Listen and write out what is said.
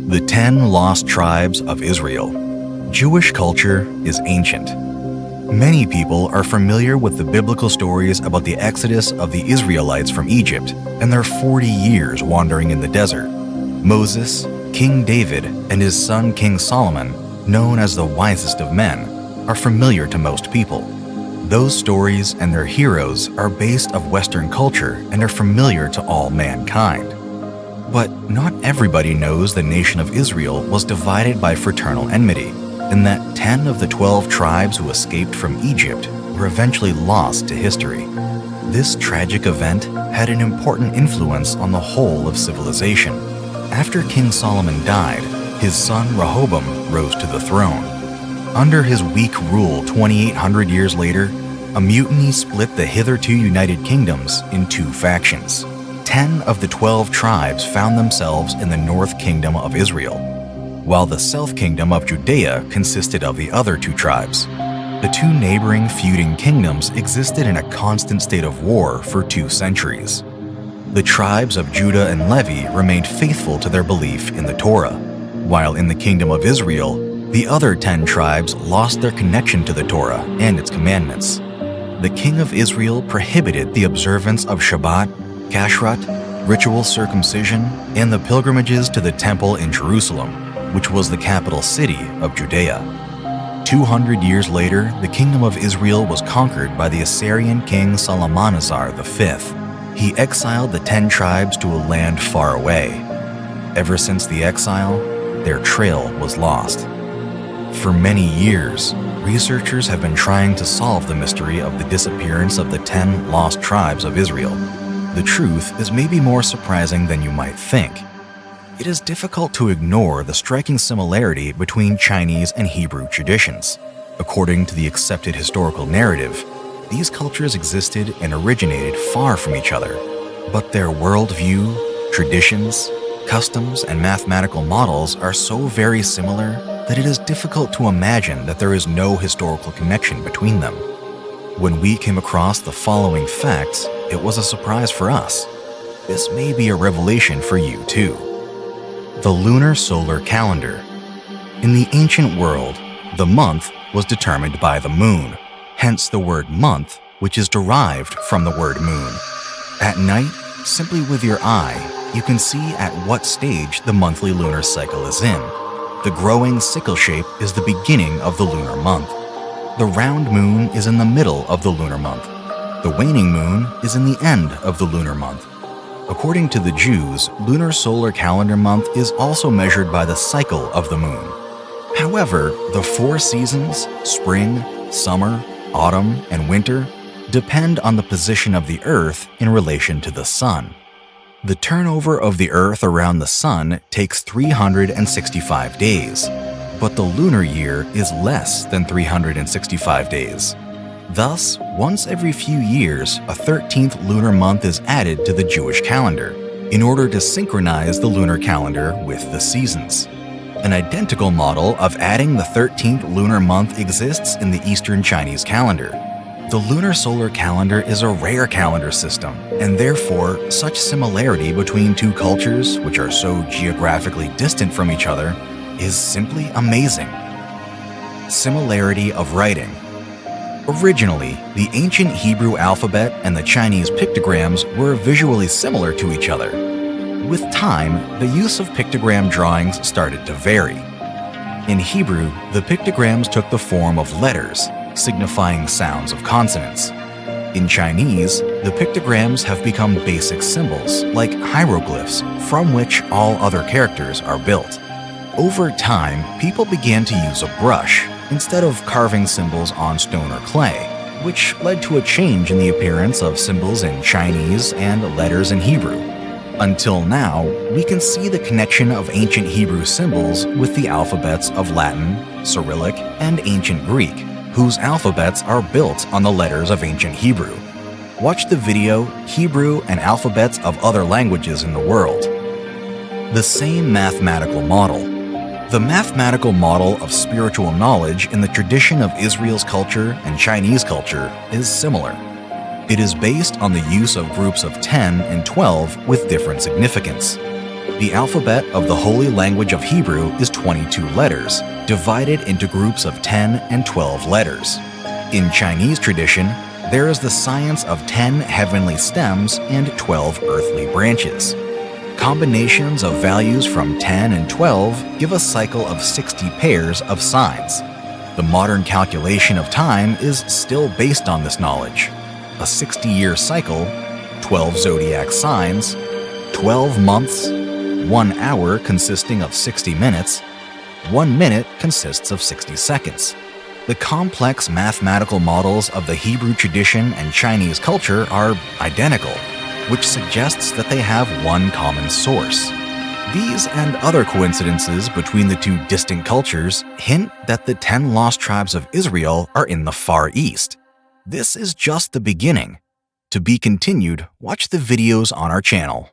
The 10 Lost Tribes of Israel. Jewish culture is ancient. Many people are familiar with the biblical stories about the exodus of the Israelites from Egypt and their 40 years wandering in the desert. Moses, King David, and his son King Solomon, known as the wisest of men, are familiar to most people. Those stories and their heroes are based of Western culture and are familiar to all mankind. But not everybody knows the nation of Israel was divided by fraternal enmity, and that 10 of the 12 tribes who escaped from Egypt were eventually lost to history. This tragic event had an important influence on the whole of civilization. After King Solomon died, his son Rehoboam rose to the throne. Under his weak rule 2,800 years later, a mutiny split the hitherto united kingdoms in two factions. 10 of the 12 tribes found themselves in the north kingdom of Israel, while the south kingdom of Judea consisted of the other two tribes. The two neighboring feuding kingdoms existed in a constant state of war for 2 centuries. The tribes of Judah and Levi remained faithful to their belief in the Torah, while in the kingdom of Israel, the other 10 tribes lost their connection to the Torah and its commandments. The king of Israel prohibited the observance of Shabbat, Kashrut, ritual circumcision, and the pilgrimages to the temple in Jerusalem, which was the capital city of Judea. 200 years later, the kingdom of Israel was conquered by the Assyrian king Shalmaneser V. He exiled the 10 tribes to a land far away. Ever since the exile, their trail was lost. For many years, researchers have been trying to solve the mystery of the disappearance of the 10 lost tribes of Israel. The truth is maybe more surprising than you might think. It is difficult to ignore the striking similarity between Chinese and Hebrew traditions. According to the accepted historical narrative, these cultures existed and originated far from each other, but their worldview, traditions, customs, and mathematical models are so very similar that it is difficult to imagine that there is no historical connection between them. When we came across the following facts, it was a surprise for us. This may be a revelation for you too. The lunar solar calendar. In the ancient world, the month was determined by the moon, hence the word month, which is derived from the word moon. At night, simply with your eye, you can see at what stage the monthly lunar cycle is in. The growing sickle shape is the beginning of the lunar month. The round moon is in the middle of the lunar month. The waning moon is in the end of the lunar month. According to the Jews, lunar solar calendar month is also measured by the cycle of the moon. However, the 4 seasons, spring, summer, autumn, and winter, depend on the position of the Earth in relation to the Sun. The turnover of the Earth around the Sun takes 365 days, but the lunar year is less than 365 days. Thus, once every few years, a 13th lunar month is added to the Jewish calendar in order to synchronize the lunar calendar with the seasons. An identical model of adding the 13th lunar month exists in the Eastern Chinese calendar. The lunar solar calendar is a rare calendar system, and therefore, such similarity between two cultures, which are so geographically distant from each other, is simply amazing. Similarity of writing. Originally, the ancient Hebrew alphabet and the Chinese pictograms were visually similar to each other. With time, the use of pictogram drawings started to vary. In Hebrew, the pictograms took the form of letters, signifying sounds of consonants. In Chinese, the pictograms have become basic symbols, like hieroglyphs, from which all other characters are built. Over time, people began to use a brush instead of carving symbols on stone or clay, which led to a change in the appearance of symbols in Chinese and letters in Hebrew. Until now, we can see the connection of ancient Hebrew symbols with the alphabets of Latin, Cyrillic, and Ancient Greek, whose alphabets are built on the letters of Ancient Hebrew. Watch the video, Hebrew and Alphabets of Other Languages in the World. The same mathematical model. The mathematical model of spiritual knowledge in the tradition of Israel's culture and Chinese culture is similar. It is based on the use of groups of 10 and 12 with different significance. The alphabet of the holy language of Hebrew is 22 letters, divided into groups of 10 and 12 letters. In Chinese tradition, there is the science of 10 heavenly stems and 12 earthly branches. Combinations of values from 10 and 12 give a cycle of 60 pairs of signs. The modern calculation of time is still based on this knowledge. A 60-year cycle, 12 zodiac signs, 12 months, 1 hour consisting of 60 minutes, 1 minute consists of 60 seconds. The complex mathematical models of the Hebrew tradition and Chinese culture are identical, which suggests that they have one common source. These and other coincidences between the two distant cultures hint that the 10 lost tribes of Israel are in the Far East. This is just the beginning. To be continued, watch the videos on our channel.